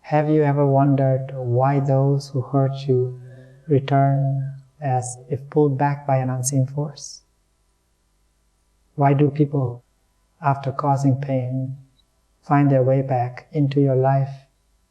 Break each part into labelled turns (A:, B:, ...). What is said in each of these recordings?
A: Have you ever wondered why those who hurt you return as if pulled back by an unseen force? Why do people, after causing pain, find their way back into your life,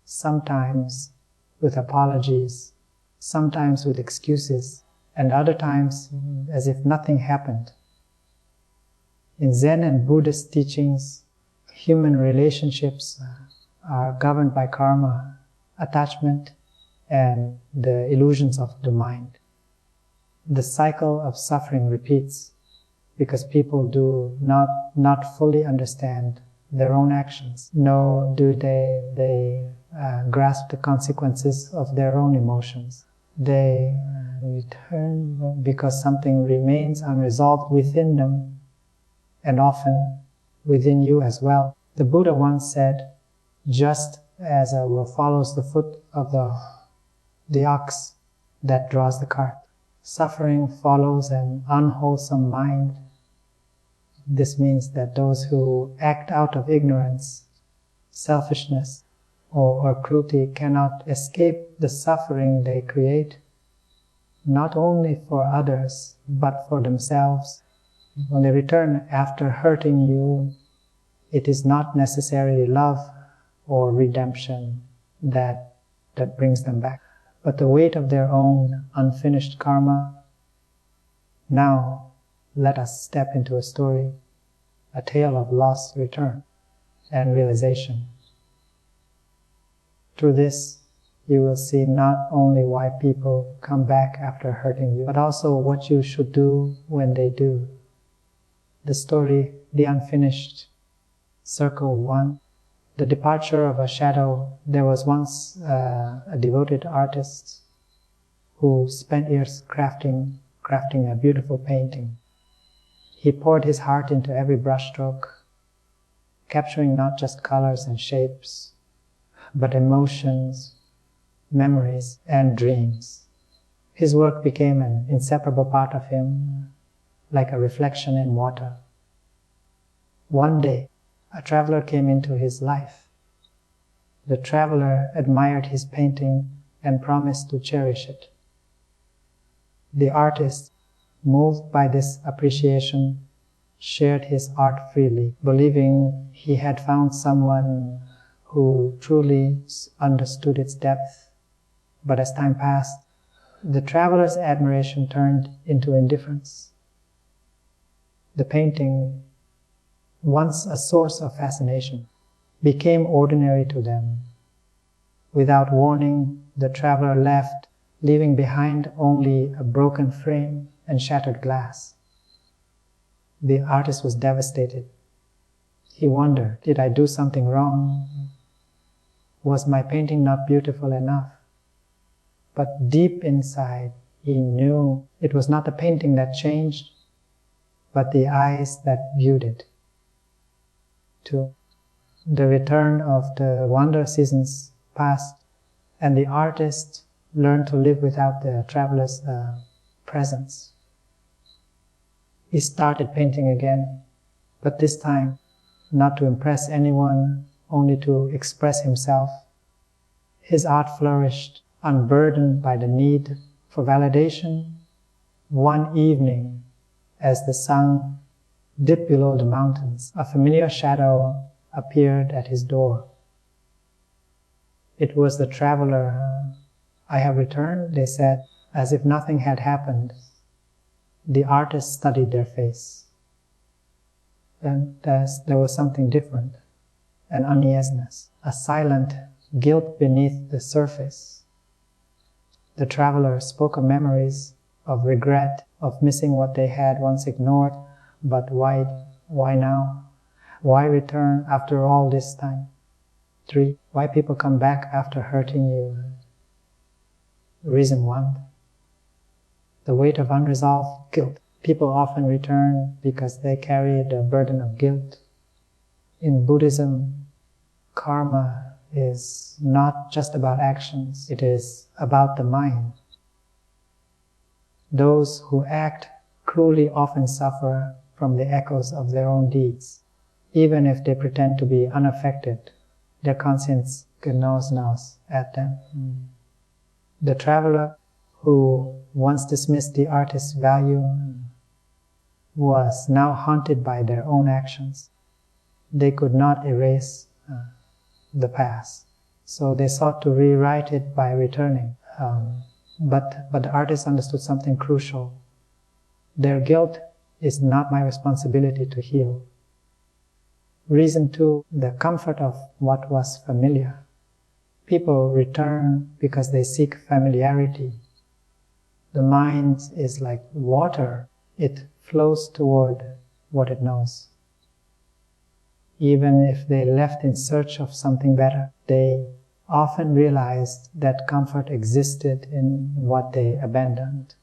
A: sometimes with apologies, sometimes with excuses, and other times as if nothing happened? In Zen and Buddhist teachings, human relationships are governed by karma, attachment, and the illusions of the mind. The cycle of suffering repeats because people do not fully understand their own actions, nor do they grasp the consequences of their own emotions. They return because something remains unresolved within them, and often within you as well. The Buddha once said, just as a will follows the foot of the ox that draws the cart, suffering follows an unwholesome mind. This means that those who act out of ignorance, selfishness, or cruelty cannot escape the suffering they create, not only for others, but for themselves. When they return after hurting you, it is not necessarily love or redemption that brings them back, but the weight of their own unfinished karma. Now, let us step into a story, a tale of lost return and realization. Through this, you will see not only why people come back after hurting you, but also what you should do when they do. The story, The Unfinished, Circle 1. The departure of a shadow. There was once a devoted artist who spent years crafting a beautiful painting. He poured his heart into every brushstroke, capturing not just colors and shapes, but emotions, memories, and dreams. His work became an inseparable part of him, like a reflection in water. One day, a traveler came into his life. The traveler admired his painting and promised to cherish it. The artist, moved by this appreciation, shared his art freely, believing he had found someone who truly understood its depth. But as time passed, the traveler's admiration turned into indifference. The painting, once a source of fascination, became ordinary to them. Without warning, the traveler left, leaving behind only a broken frame and shattered glass. The artist was devastated. He wondered, did I do something wrong? Was my painting not beautiful enough? But deep inside, he knew it was not the painting that changed, but the eyes that viewed it. 2. The return of the wonder seasons passed, and the artist learned to live without the traveler's presence. He started painting again, but this time not to impress anyone, only to express himself. His art flourished, unburdened by the need for validation. One evening, as the sun dipped below the mountains, a familiar shadow appeared at his door. It was the traveler. I have returned, they said, as if nothing had happened. The artist studied their face, and there was something different, an uneasiness, a silent guilt beneath the surface. The traveler spoke of memories, of regret, of missing what they had once ignored, but why now? Why return after all this time? 3. Why people come back after hurting you? Reason 1. The weight of unresolved guilt. People often return because they carry the burden of guilt. In Buddhism, karma is not just about actions, it is about the mind. Those who act cruelly often suffer from the echoes of their own deeds. Even if they pretend to be unaffected, their conscience look a nose at them. The traveler who once dismissed the artist's value was now haunted by their own actions. They could not erase the past, so they sought to rewrite it by returning. But the artist understood something crucial. Their guilt is not my responsibility to heal. Reason 2, the comfort of what was familiar. People return because they seek familiarity. The mind is like water. It flows toward what it knows. Even if they left in search of something better, they often realized that comfort existed in what they abandoned.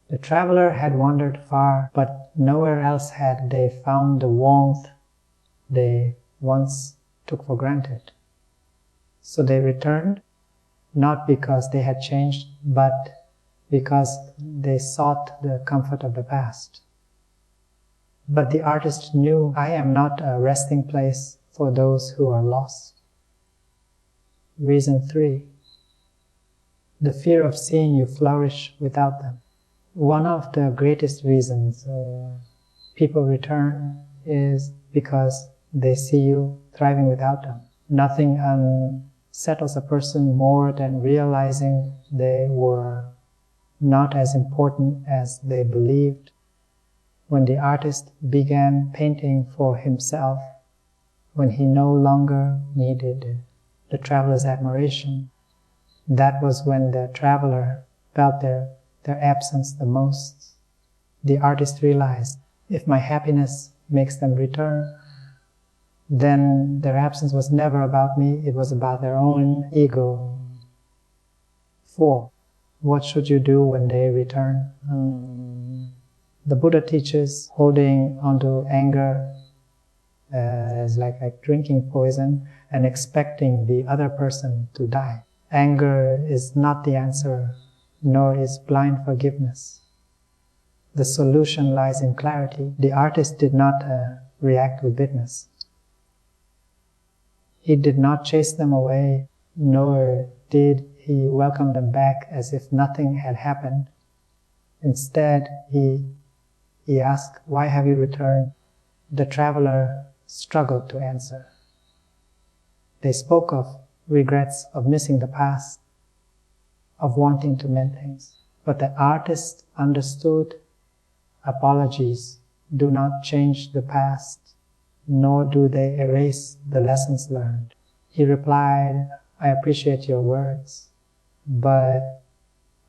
A: The traveler had wandered far, but nowhere else had they found the warmth they once took for granted. So they returned, not because they had changed, but because they sought the comfort of the past. But the artist knew, I am not a resting place for those who are lost. Reason 3, the fear of seeing you flourish without them. One of the greatest reasons people return is because they see you thriving without them. Nothing unsettles a person more than realizing they were not as important as they believed. When the artist began painting for himself, when he no longer needed the traveler's admiration, that was when the traveler felt their absence the most. The artist realized, if my happiness makes them return, then their absence was never about me, it was about their own ego. 4. What should you do when they return? The Buddha teaches holding onto anger as like drinking poison and expecting the other person to die. Anger is not the answer, nor is blind forgiveness. The solution lies in clarity. The artist did not react with bitterness. He did not chase them away, nor did he welcome them back as if nothing had happened. Instead, he asked, why have you returned? The traveler struggled to answer. They spoke of regrets, of missing the past, of wanting to mend things. But the artist understood apologies do not change the past, nor do they erase the lessons learned. He replied, I appreciate your words, but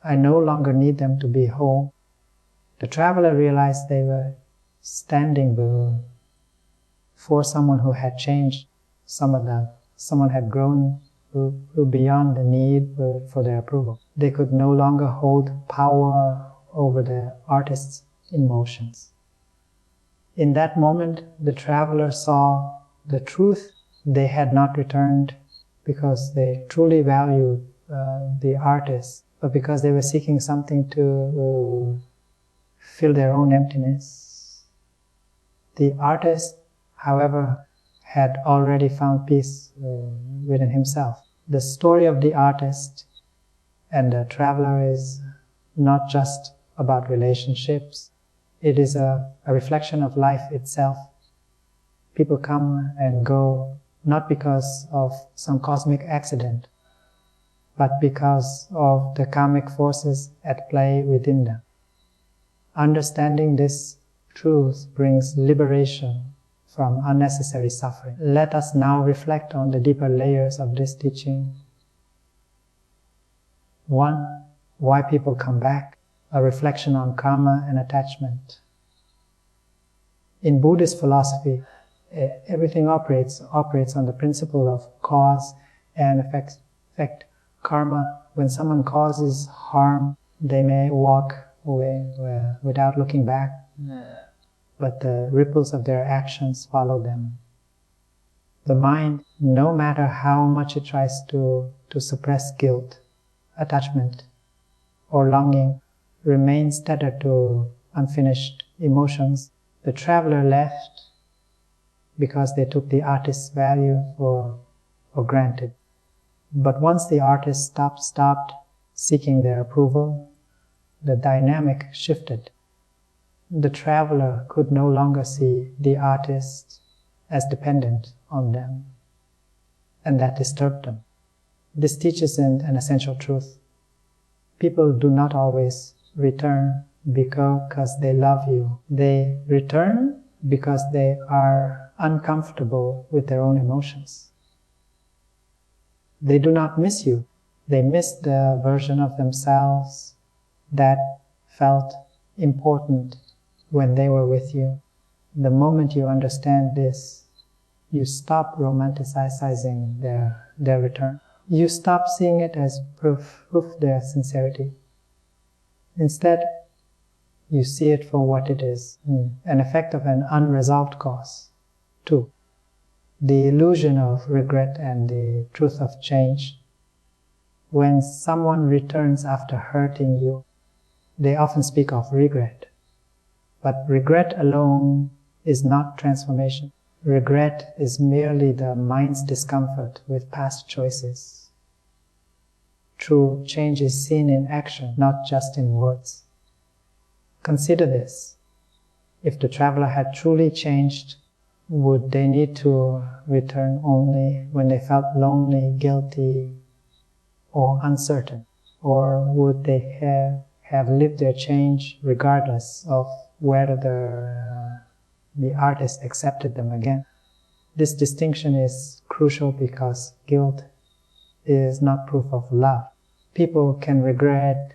A: I no longer need them to be whole. The traveler realized they were standing before someone who had changed. Someone had grown who beyond the need for their approval. They could no longer hold power over the artist's emotions. In that moment, the traveler saw the truth. They had not returned because they truly valued the artist, but because they were seeking something to fill their own emptiness. The artist, however, had already found peace within himself. The story of the artist and the traveler is not just about relationships. It is a reflection of life itself. People come and go not because of some cosmic accident, but because of the karmic forces at play within them. Understanding this truth brings liberation from unnecessary suffering. Let us now reflect on the deeper layers of this teaching. 1. Why people come back, a reflection on karma and attachment. In Buddhist philosophy, everything operates on the principle of cause and effect. Karma, when someone causes harm, they may walk away without looking back, but the ripples of their actions follow them. The mind, no matter how much it tries to suppress guilt, attachment, or longing, remains tethered to unfinished emotions. The traveler left because they took the artist's value for or granted. But once the artist stopped seeking their approval, the dynamic shifted. The traveler could no longer see the artist as dependent on them, and that disturbed them. This teaches an essential truth. People do not always return because they love you. They return because they are uncomfortable with their own emotions. They do not miss you. They miss the version of themselves that felt important when they were with you. The moment you understand this, you stop romanticizing their return. You stop seeing it as proof of their sincerity. Instead, you see it for what it is, an effect of an unresolved cause. 2. The illusion of regret and the truth of change. When someone returns after hurting you, they often speak of regret. But regret alone is not transformation. Regret is merely the mind's discomfort with past choices. True change is seen in action, not just in words. Consider this. If the traveler had truly changed, would they need to return only when they felt lonely, guilty, or uncertain? Or would they have lived their change regardless of whether the artist accepted them again? This distinction is crucial because guilt is not proof of love. People can regret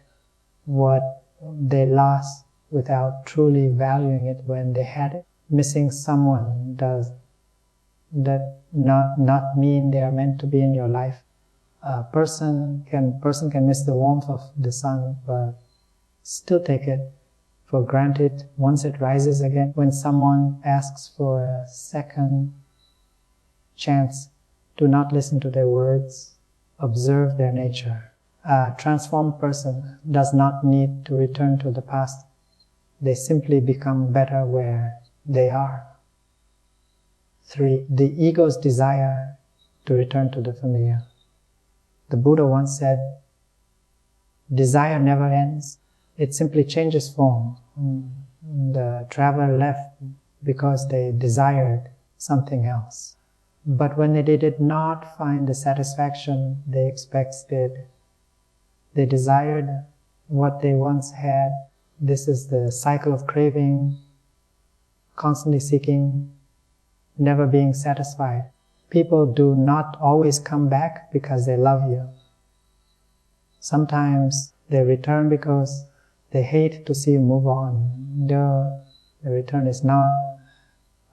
A: what they lost without truly valuing it when they had it. Missing someone does that not mean they are meant to be in your life. A person can miss the warmth of the sun, but still take it for granted once it rises again. When someone asks for a second chance, do not listen to their words, observe their nature. A transformed person does not need to return to the past. They simply become better where they are. 3. The ego's desire to return to the familiar. The Buddha once said, desire never ends. It simply changes form. The traveler left because they desired something else. But when they did not find the satisfaction they expected, they desired what they once had. This is the cycle of craving, constantly seeking, never being satisfied. People do not always come back because they love you. Sometimes they return because they hate to see you move on. The return is not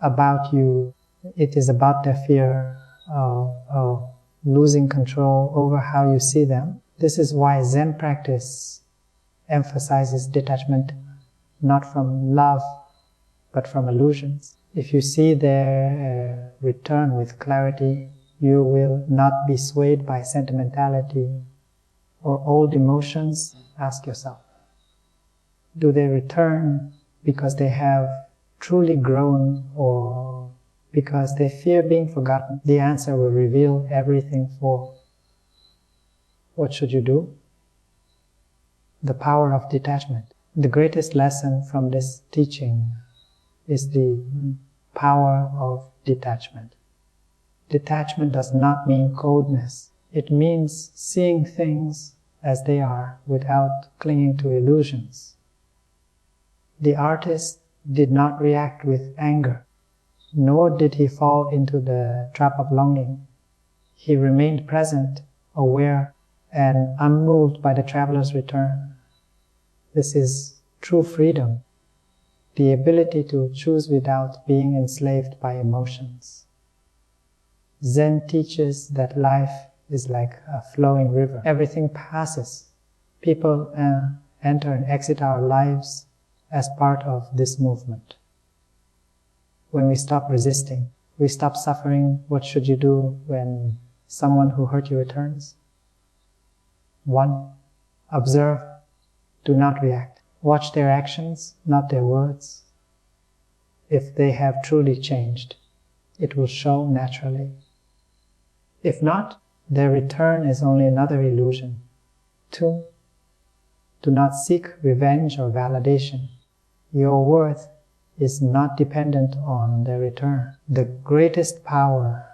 A: about you. It is about their fear of losing control over how you see them. This is why Zen practice emphasizes detachment not from love, but from illusions. If you see their return with clarity, you will not be swayed by sentimentality or old emotions. Ask yourself, do they return because they have truly grown or because they fear being forgotten? The answer will reveal everything. For what should you do? The power of detachment. The greatest lesson from this teaching is the power of detachment. Detachment does not mean coldness. It means seeing things as they are without clinging to illusions. The artist did not react with anger, nor did he fall into the trap of longing. He remained present, aware, and unmoved by the traveler's return. This is true freedom, the ability to choose without being enslaved by emotions. Zen teaches that life is like a flowing river. Everything passes. People enter and exit our lives as part of this movement. When we stop resisting, we stop suffering. What should you do when someone who hurt you returns? 1. Observe. Do not react. Watch their actions, not their words. If they have truly changed, it will show naturally. If not, their return is only another illusion. 2. Do not seek revenge or validation. Your worth is not dependent on their return. The greatest power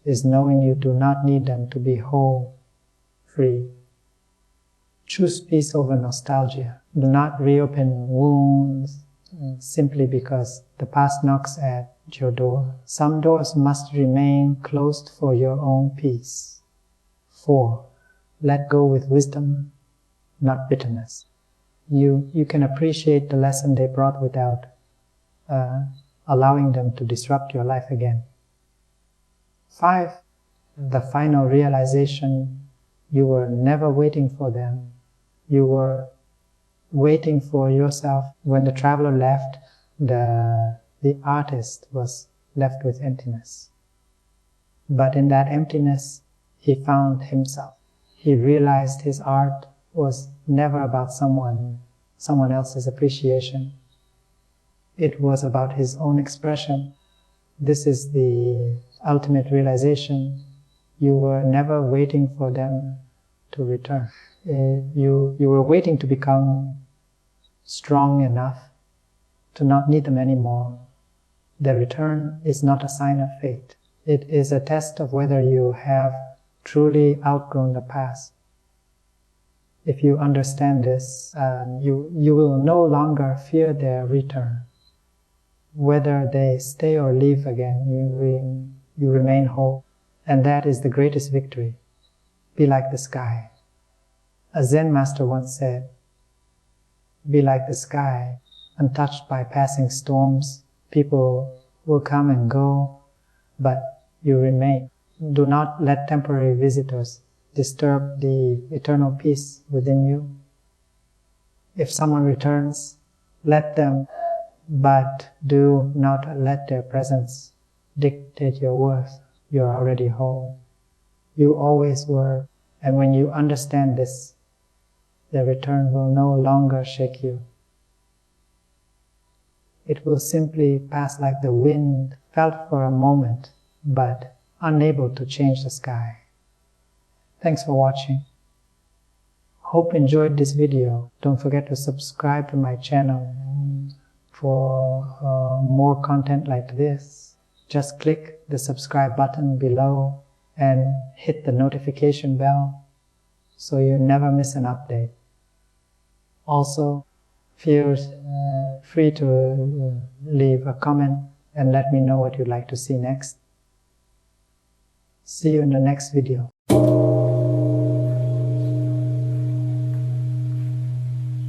A: is knowing you do not need them to be whole, free. Choose peace over nostalgia. Do not reopen wounds simply because the past knocks at your door. Some doors must remain closed for your own peace. 4. Let go with wisdom, not bitterness. You can appreciate the lesson they brought without allowing them to disrupt your life again. 5. The final realization: you were never waiting for them. You were waiting for yourself. When the traveler left, the artist was left with emptiness. But in that emptiness, he found himself. He realized his art was never about someone else's appreciation. It was about his own expression. This is the ultimate realization. You were never waiting for them to return. You were waiting to become strong enough to not need them anymore. Their return is not a sign of fate. It is a test of whether you have truly outgrown the past. If you understand this, you will no longer fear their return. Whether they stay or leave again, you remain whole. And that is the greatest victory. Be like the sky. A Zen master once said, be like the sky, untouched by passing storms. People will come and go, but you remain. Do not let temporary visitors disturb the eternal peace within you. If someone returns, let them, but do not let their presence dictate your worth. You are already whole. You always were, and when you understand this, their return will no longer shake you. It will simply pass like the wind, felt for a moment, but unable to change the sky. Thanks for watching. Hope you enjoyed this video. Don't forget to subscribe to my channel for more content like this. Just click the subscribe button below and hit the notification bell so you never miss an update. Also, feel free to leave a comment and let me know what you'd like to see next. See you in the next video.